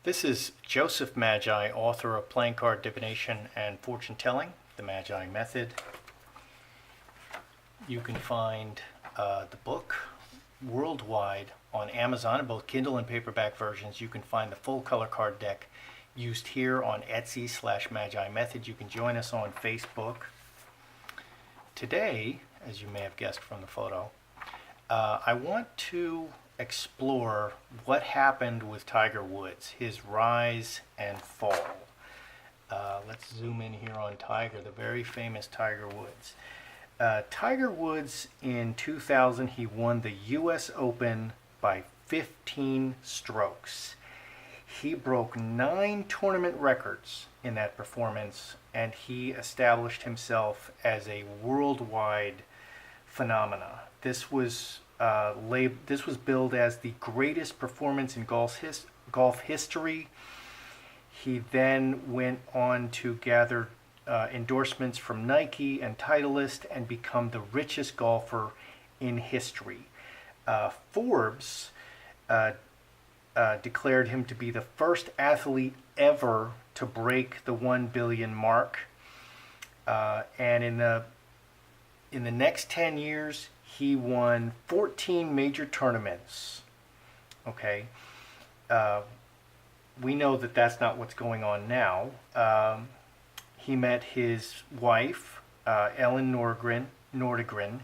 This is Joseph Magi, author of Playing Card Divination and Fortune Telling, the Magi Method. You can find the book worldwide on Amazon in both Kindle and paperback versions. You can find the full color card deck used here on Etsy/Magi Method. You can join us on Facebook. Today, as you may have guessed from the photo, I want to explore what happened with Tiger Woods, his rise and fall. Let's zoom in here on Tiger, the very famous Tiger Woods. Tiger Woods in 2000, he won the U.S. Open by 15 strokes. He broke 9 tournament records in that performance, and he established himself as a worldwide phenomena. This was billed as the greatest performance in golf history. He then went on to gather endorsements from Nike and Titleist and become the richest golfer in history. Forbes declared him to be the first athlete ever to break the 1 billion mark. And in the next 10 years, he won 14 major tournaments. Okay. We know that that's not what's going on now. He met his wife, Ellen Nordegren,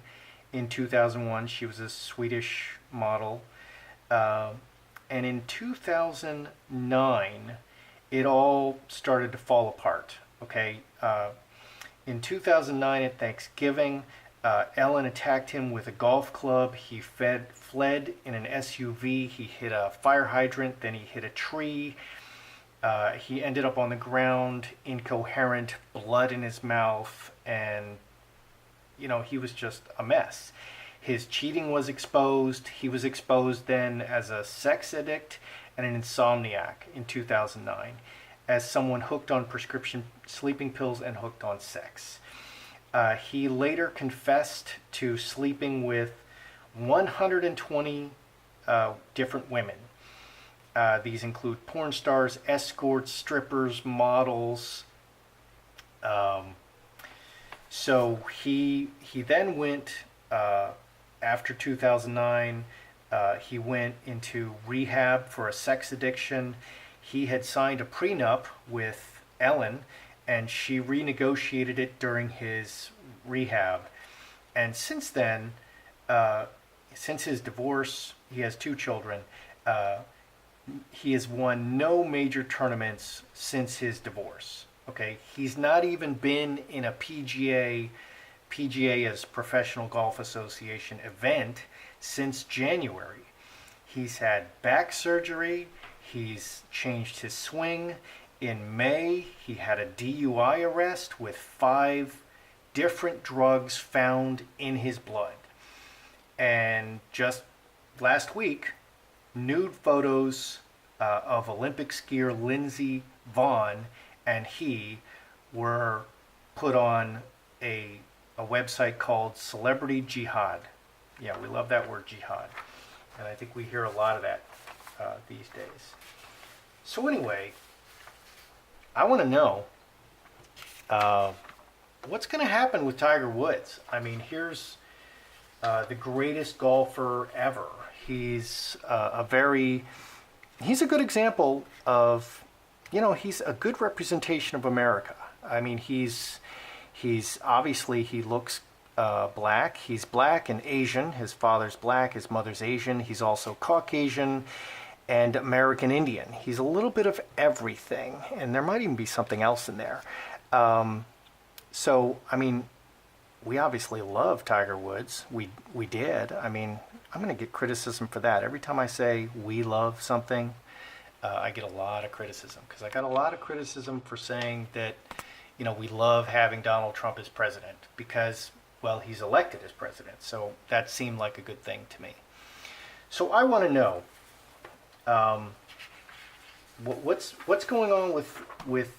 in 2001. She was a Swedish model. And in 2009, it all started to fall apart. Okay. In 2009 at Thanksgiving, Ellen attacked him with a golf club. He fled in an SUV. He hit a fire hydrant, then he hit a tree. He ended up on the ground, incoherent, blood in his mouth, and, he was just a mess. His cheating was exposed. He was exposed then as a sex addict and an insomniac in 2009, as someone hooked on prescription sleeping pills and hooked on sex. He later confessed to sleeping with 120 different women. These include porn stars, escorts, strippers, models. So he then went, after 2009, he went into rehab for a sex addiction. He had signed a prenup with Ellen, and she renegotiated it during his rehab. And since then, since his divorce, he has 2 children. He has won no major tournaments since his divorce. Okay, he's not even been in a PGA is Professional Golf Association event since January. He's had back surgery. He's changed his swing. In May, he had a DUI arrest with 5 different drugs found in his blood. And just last week, nude photos of Olympic skier Lindsey Vonn and he were put on a website called Celebrity Jihad. Yeah, we love that word, jihad. And I think we hear a lot of that these days. So anyway, I want to know what's going to happen with Tiger Woods. I mean, here's the greatest golfer ever. He's he's a good example of, he's a good representation of America. I mean, he's obviously, he looks black. He's black and Asian. His father's black, his mother's Asian. He's also Caucasian and American Indian. He's a little bit of everything, and there might even be something else in there. So, I mean, we obviously love Tiger Woods. We did. I mean, I'm going to get criticism for that. Every time I say we love something, I get a lot of criticism, because I got a lot of criticism for saying that, we love having Donald Trump as president because, well, he's elected as president. So that seemed like a good thing to me. So I want to know what's going on with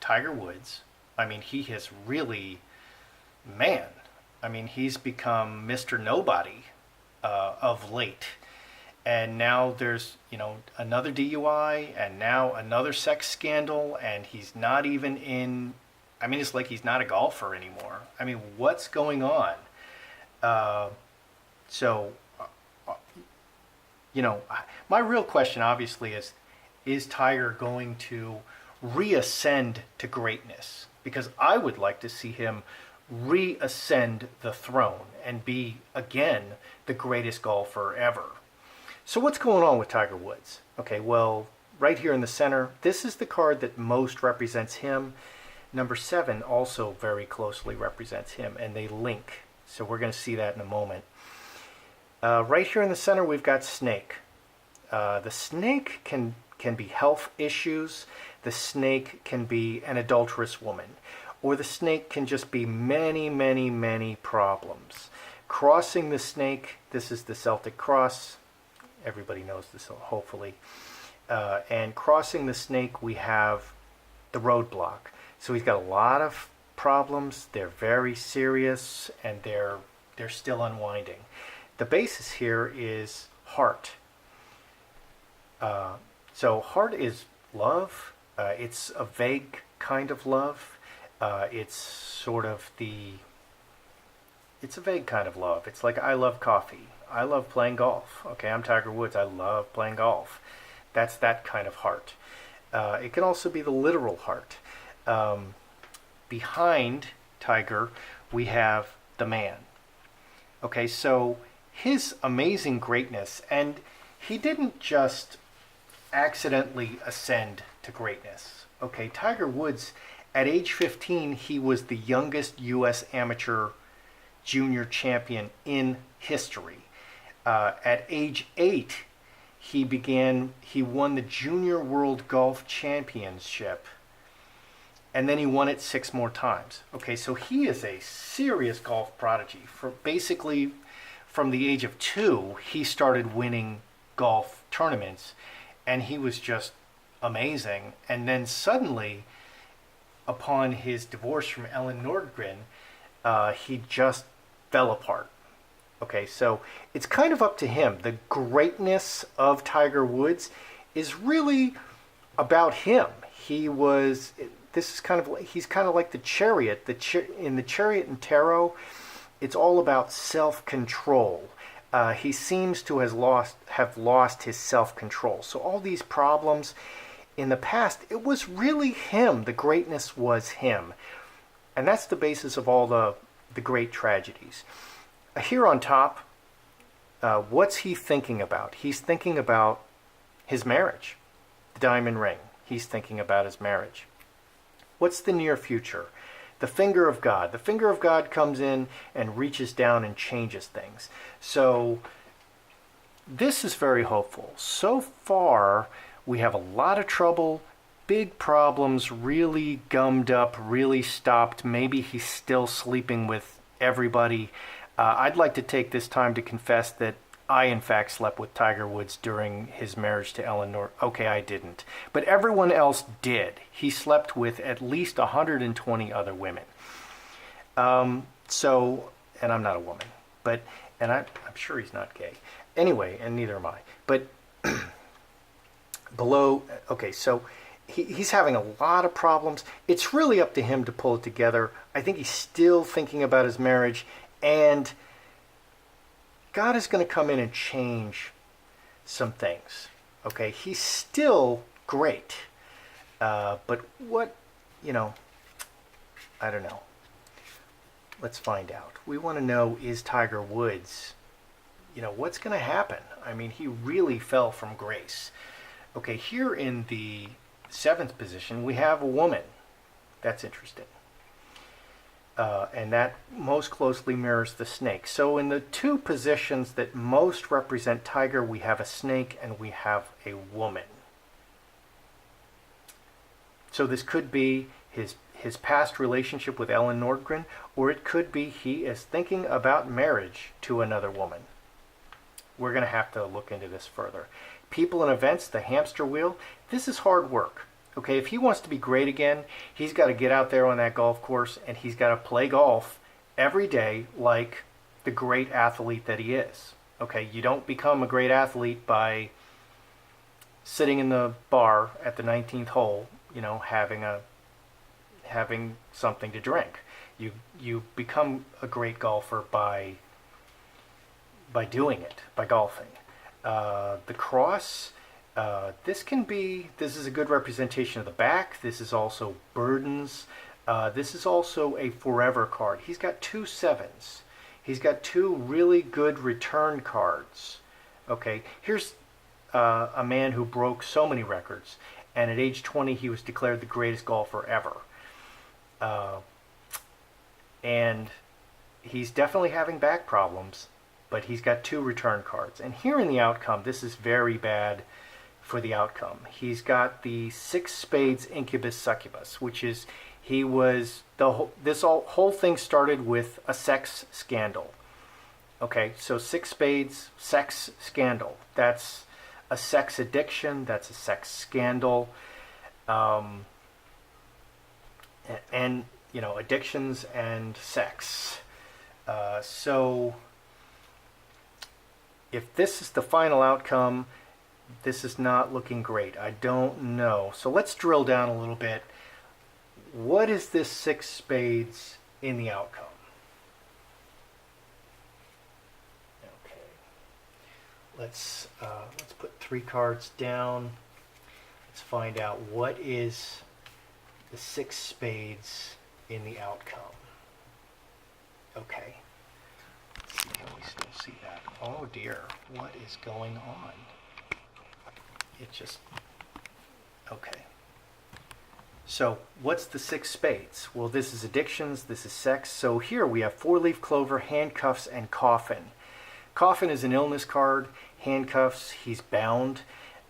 Tiger Woods. I mean, he has really, he's become Mr. Nobody of late. and now there's, another DUI, and now another sex scandal, and he's not even in. I mean, it's like he's not a golfer anymore. I mean, what's going on? Uh, so, uh, my real question obviously is Tiger going to reascend to greatness? Because I would like to see him reascend the throne and be again the greatest golfer ever. So what's going on with Tiger Woods? Okay, well, right here in the center, this is the card that most represents him. Number 7 also very closely represents him, and they link. So we're going to see that in a moment. Right here in the center, we've got Snake. The snake can be health issues. The snake can be an adulterous woman. Or the snake can just be many, many, many problems. Crossing the snake, this is the Celtic cross. Everybody knows this, hopefully. And crossing the snake, we have the roadblock. So he's got a lot of problems. They're very serious, and they're still unwinding. The basis here is heart. So heart is love. It's a vague kind of love. It's a vague kind of love. It's like, I love coffee. I love playing golf. Okay, I'm Tiger Woods. I love playing golf. That's that kind of heart. It can also be the literal heart. Behind Tiger, we have the man. Okay, so his amazing greatness, and he didn't just accidentally ascend to greatness. Okay, Tiger Woods, at age 15, he was the youngest U.S. amateur junior champion in history. At age 8, he won the Junior World Golf Championship, and then he won it 6 more times. Okay, so he is a serious golf prodigy. Basically, from the age of 2, he started winning golf tournaments, and he was just amazing. And then suddenly, upon his divorce from Ellen Nordgren, he just fell apart. Okay, so it's kind of up to him. The greatness of Tiger Woods is really about him. He's kind of like the Chariot. In the Chariot and Tarot, it's all about self-control. He seems to have lost his self-control. So all these problems in the past, it was really him. The greatness was him. And that's the basis of all the great tragedies. Here on top, what's he thinking about? He's thinking about his marriage, the diamond ring. He's thinking about his marriage. What's the near future? The finger of God. The finger of God comes in and reaches down and changes things. So this is very hopeful. So far, we have a lot of trouble, big problems, really gummed up, really stopped. Maybe he's still sleeping with everybody. I'd like to take this time to confess that I, in fact, slept with Tiger Woods during his marriage to Ellen Nordgren. Okay, I didn't. But everyone else did. He slept with at least 120 other women. And I'm not a woman. And I'm sure he's not gay. Anyway, and neither am I. But so he's having a lot of problems. It's really up to him to pull it together. I think he's still thinking about his marriage, and God is going to come in and change some things. Okay, he's still great. But what, I don't know. Let's find out. We want to know, is Tiger Woods, what's going to happen? I mean, he really fell from grace. Okay, here in the 7th position, we have a woman. That's interesting. And that most closely mirrors the snake. So in the 2 positions that most represent Tiger, we have a snake and we have a woman. So this could be his past relationship with Ellen Nordgren, or it could be he is thinking about marriage to another woman. We're going to have to look into this further. People and events, the hamster wheel, this is hard work. Okay, if he wants to be great again, he's got to get out there on that golf course and he's got to play golf every day like the great athlete that he is. Okay, you don't become a great athlete by sitting in the bar at the 19th hole, having something to drink. You become a great golfer by doing it, by golfing. The cross, this is a good representation of the back. This is also burdens. This is also a forever card. He's got 2 7s. He's got 2 really good return cards. Okay, here's a man who broke so many records, and at age 20 he was declared the greatest golfer ever. Uh, and he's definitely having back problems, but he's got 2 return cards. And here in the outcome, this is very bad for the outcome. He's got the 6 spades incubus succubus, which is this whole thing started with a sex scandal. Okay, so 6 spades, sex scandal. That's a sex addiction. That's a sex scandal. And addictions and sex. So if this is the final outcome, this is not looking great. I don't know. So let's drill down a little bit. What is this 6 spades in the outcome? Okay. Let's put 3 cards down. Let's find out what is the 6 spades in the outcome. Okay. Let's see, can we still see that? Oh dear, what is going on? Okay. So what's the 6 spades? Well, this is addictions, this is sex. So here we have 4-leaf clover, handcuffs, and coffin. Coffin is an illness card. Handcuffs, he's bound.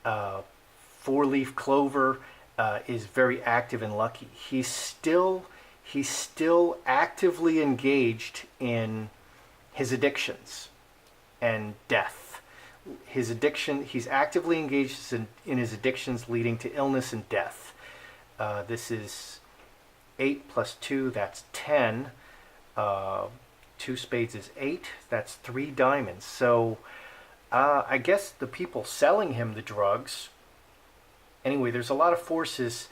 4-leaf clover is very active and lucky. He's still actively engaged in his addictions and death. He's actively engaged in his addictions, leading to illness and death. This is 8 plus 2, that's 10. 2 spades is 8, that's 3 diamonds. So I guess the people selling him the drugs, anyway, there's a lot of forces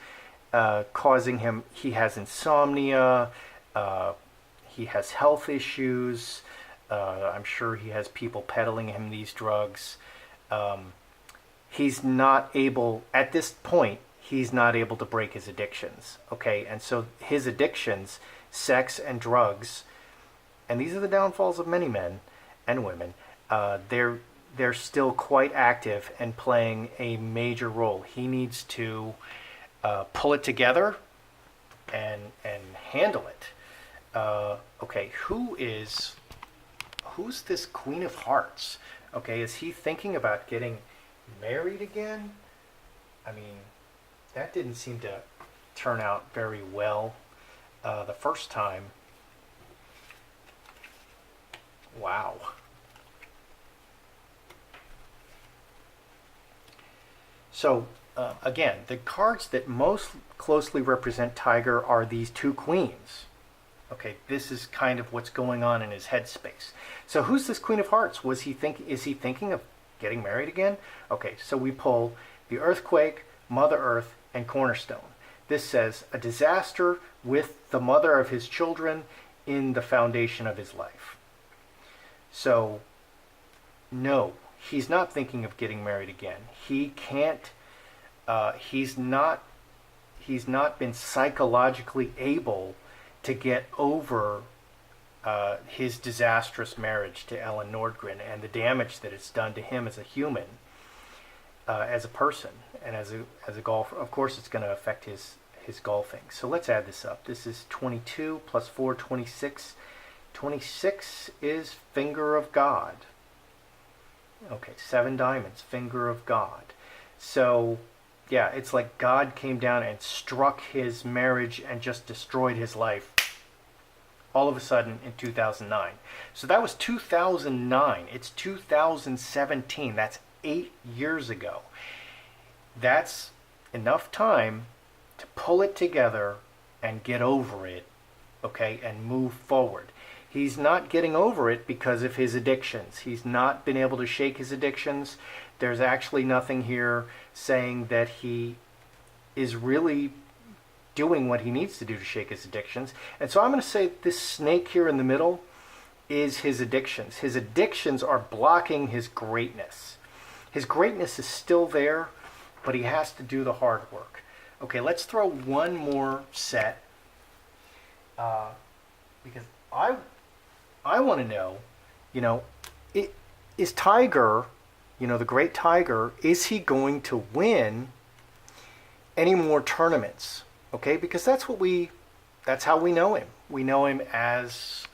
causing him. He has insomnia, he has health issues. I'm sure he has people peddling him these drugs. He's not able, at this point, he's not able to break his addictions. Okay, and so his addictions, sex and drugs, and these are the downfalls of many men and women, they're still quite active and playing a major role. He needs to pull it together and handle it. Okay, who's this Queen of Hearts? Okay, is he thinking about getting married again? I mean, that didn't seem to turn out very well the first time. Wow. So, again, the cards that most closely represent Tiger are these 2 queens. Okay, this is kind of what's going on in his headspace. So who's this Queen of Hearts? Is he thinking of getting married again? Okay, so we pull the Earthquake, Mother Earth, and Cornerstone. This says a disaster with the mother of his children in the foundation of his life. So, no, he's not thinking of getting married again. He can't, he's not been psychologically able to get over his disastrous marriage to Ellen Nordgren and the damage that it's done to him as a human, as a person, and as a golfer. Of course, it's going to affect his golfing. So let's add this up. This is 22 plus 4, 26. 26 is Finger of God. Okay, 7 diamonds, Finger of God. So, yeah, it's like God came down and struck his marriage and just destroyed his life all of a sudden in 2009. So that was 2009. It's 2017. That's 8 years ago. That's enough time to pull it together and get over it, okay, and move forward. He's not getting over it because of his addictions. He's not been able to shake his addictions. There's actually nothing here saying that he is really doing what he needs to do to shake his addictions. And so I'm going to say this snake here in the middle is his addictions. His addictions are blocking his greatness. His greatness is still there, but he has to do the hard work. Okay, let's throw one more set because I want to know, is Tiger, the great Tiger, is he going to win any more tournaments? Okay, because that's how we know him. We know him as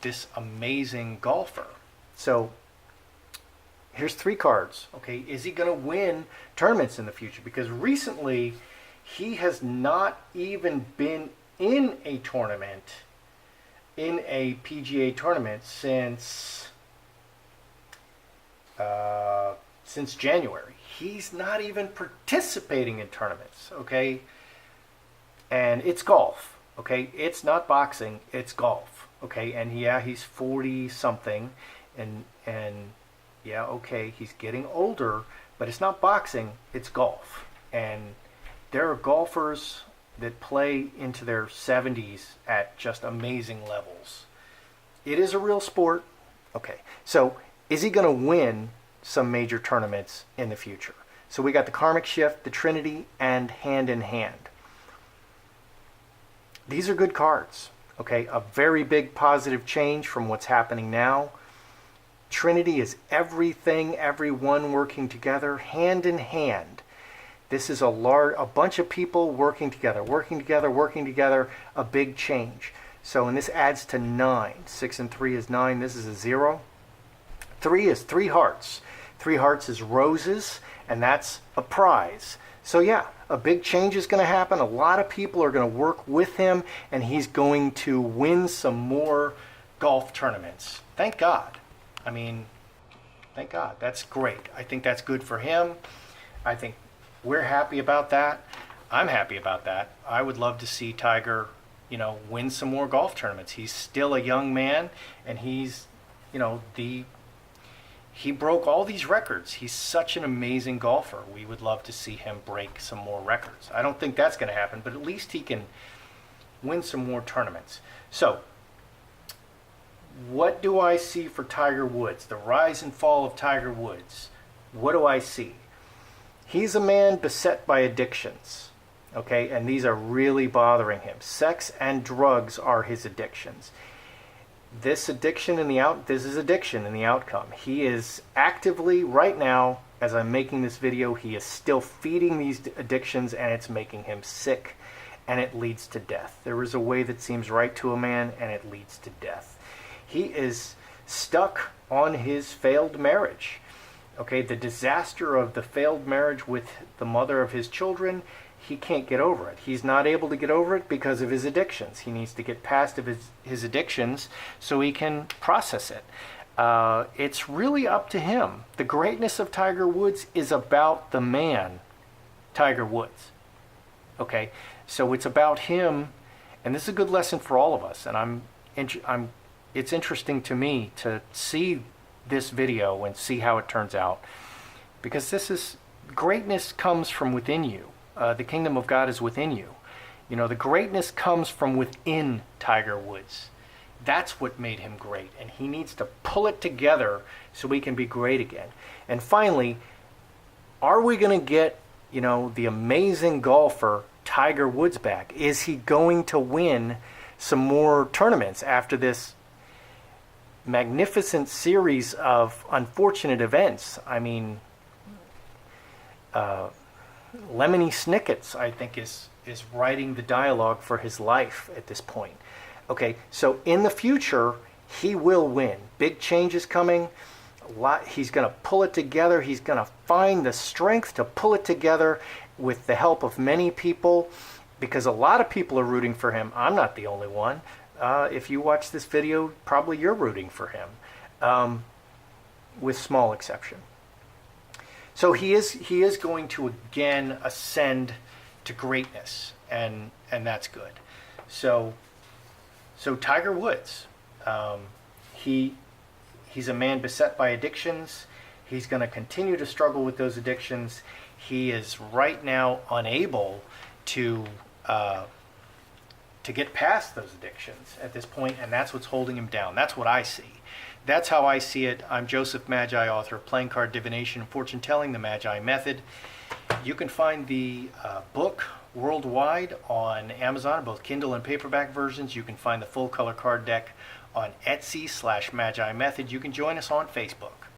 this amazing golfer. So here's 3 cards. Okay, is he going to win tournaments in the future? Because recently he has not even been in a tournament, in a PGA tournament since January. He's not even participating in tournaments. Okay, and it's golf. Okay, it's not boxing, it's golf. Okay, and yeah, he's 40 something, and yeah, okay, he's getting older, but it's not boxing, it's golf. And there are golfers that play into their 70s at just amazing levels. It is a real sport. Okay, so is he going to win some major tournaments in the future? So we got the Karmic Shift, the Trinity, and Hand in Hand. These are good cards. Okay, a very big positive change from what's happening now. Trinity is everything, everyone working together, hand in hand. This is a bunch of people working together, a big change. So, and this adds to 9. 6 and 3 is 9. This is a 0. 3 is 3 hearts. 3 hearts is roses, and that's a prize. So yeah, a big change is going to happen. A lot of people are going to work with him, and he's going to win some more golf tournaments. Thank God. I mean, thank God. That's great. I think that's good for him. I think we're happy about that. I'm happy about that. I would love to see Tiger, win some more golf tournaments. He's still a young man, and he's, he broke all these records. He's such an amazing golfer. We would love to see him break some more records. I don't think that's going to happen, but at least he can win some more tournaments. So, what do I see for Tiger Woods? The rise and fall of Tiger Woods. What do I see? He's a man beset by addictions. Okay, and these are really bothering him. Sex and drugs are his addictions. This is addiction in the outcome. He is actively, right now, as I'm making this video, he is still feeding these addictions, and it's making him sick, and it leads to death. There is a way that seems right to a man, and it leads to death. He is stuck on his failed marriage. Okay, the disaster of the failed marriage with the mother of his children, he can't get over it. He's not able to get over it because of his addictions. He needs to get past his addictions so he can process it. It's really up to him. The greatness of Tiger Woods is about the man, Tiger Woods. Okay, so it's about him, and this is a good lesson for all of us. And it's interesting to me to see this video and see how it turns out, because greatness comes from within you. The kingdom of God is within you. The greatness comes from within Tiger Woods. That's what made him great, and he needs to pull it together so he can be great again. And finally, are we going to get, the amazing golfer Tiger Woods back? Is he going to win some more tournaments after this magnificent series of unfortunate events? I mean, Lemony Snicket's, I think, is writing the dialogue for his life at this point. Okay, so in the future, he will win. Big changes coming. He's going to pull it together. He's going to find the strength to pull it together with the help of many people, because a lot of people are rooting for him. I'm not the only one. If you watch this video, probably you're rooting for him, with small exception. So he is going to again ascend to greatness, and that's good. So Tiger Woods, He he's a man beset by addictions. He's going to continue to struggle with those addictions. He is right now unable to get past those addictions at this point, and that's what's holding him down. That's what I see. That's how I see it. I'm Joseph Magi, author of Playing Card Divination and Fortune Telling, the Magi Method. You can find the book worldwide on Amazon, both Kindle and paperback versions. You can find the full color card deck on Etsy/Magi Method. You can join us on Facebook.